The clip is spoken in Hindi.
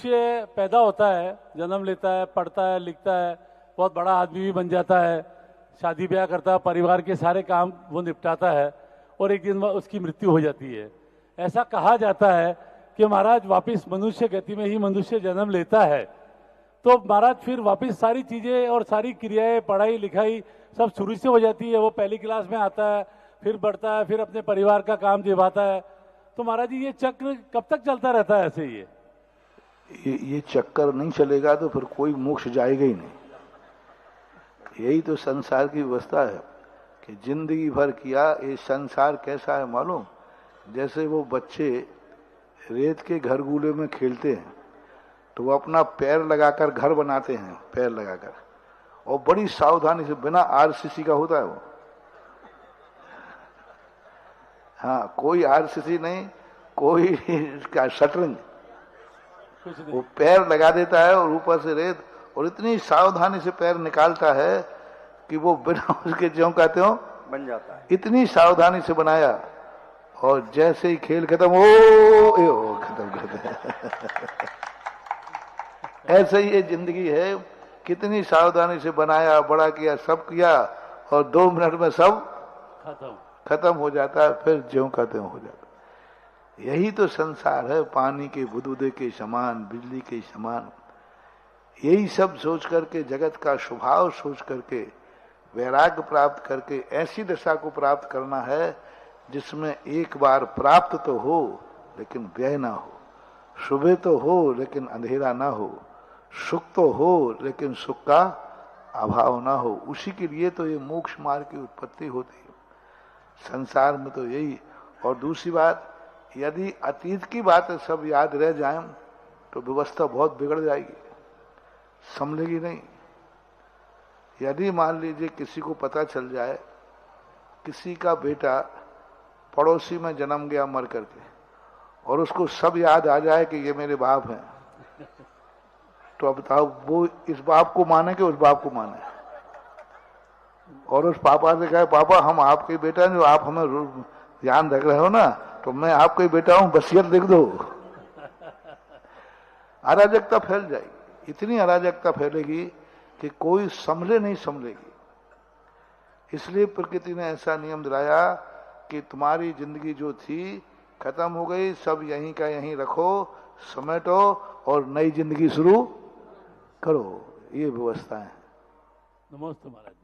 मनुष्य पैदा होता है, जन्म लेता है, पढ़ता है, लिखता है, बहुत बड़ा आदमी भी बन जाता है, शादी ब्याह करता है, परिवार के सारे काम वो निपटाता है और एक दिन उसकी मृत्यु हो जाती है। ऐसा कहा जाता है कि महाराज वापिस मनुष्य गति में ही मनुष्य जन्म लेता है, तो महाराज फिर वापिस सारी चीज़ें और सारी क्रियाएं, पढ़ाई लिखाई सब शुरू से हो जाती है। वो पहली क्लास में आता है, फिर बढ़ता है, फिर अपने परिवार का काम निभाता है। तो महाराज जी ये चक्र कब तक चलता रहता है ऐसे? ये चक्कर नहीं चलेगा तो फिर कोई मोक्ष जाएगा ही नहीं। यही तो संसार की व्यवस्था है कि जिंदगी भर किया। ये संसार कैसा है मालूम? जैसे वो बच्चे रेत के घरगुले में खेलते हैं तो वो अपना पैर लगाकर घर बनाते हैं, पैर लगाकर, और बड़ी सावधानी से, बिना आरसीसी का होता है वो। हाँ, कोई आरसीसी नहीं, कोई क्या शटरिंग, वो पैर लगा देता है और ऊपर से रेत, और इतनी सावधानी से पैर निकालता है कि वो बिना उसके ज्यों कहते हो बन जाता है। इतनी सावधानी से बनाया, और जैसे ही खेल खत्म हो खत्म कर दिया। ऐसे ही ये जिंदगी है, कितनी सावधानी से बनाया, बड़ा किया, सब किया, और 2 मिनट में सब खत्म हो जाता है, फिर ज्यों का त्यों हो जाता है। यही तो संसार है, पानी के बुदबुदे के समान, बिजली के समान। यही सब सोच करके, जगत का स्वभाव सोच करके, वैराग्य प्राप्त करके ऐसी दशा को प्राप्त करना है जिसमें एक बार प्राप्त तो हो लेकिन व्यय ना हो, सुबह तो हो लेकिन अंधेरा ना हो, सुख तो हो लेकिन सुख का अभाव ना हो। उसी के लिए तो ये मोक्ष मार्ग की उत्पत्ति होती है संसार में। तो यही। और दूसरी बात, यदि अतीत की बातें सब याद रह जाएं तो व्यवस्था बहुत बिगड़ जाएगी, संभलेगी नहीं। यदि मान लीजिए किसी को पता चल जाए किसी का बेटा पड़ोसी में जन्म गया मर करके, और उसको सब याद आ जाए कि ये मेरे बाप हैं, तो अब बताओ वो इस बाप को माने कि उस बाप को माने? और उस पापा से कहे, पापा हम आपके बेटा हैं, जो आप हमें ध्यान रख रहे हो ना, तो मैं आपका ही बेटा हूं, वसीयत लिख दो। अराजकता फैल जाएगी, इतनी अराजकता फैलेगी कि कोई संभले नहीं संभलेगी। इसलिए प्रकृति ने ऐसा नियम दिलाया कि तुम्हारी जिंदगी जो थी खत्म हो गई, सब यहीं का यहीं रखो, समेटो और नई जिंदगी शुरू करो। ये व्यवस्था है। नमस्ते महाराज।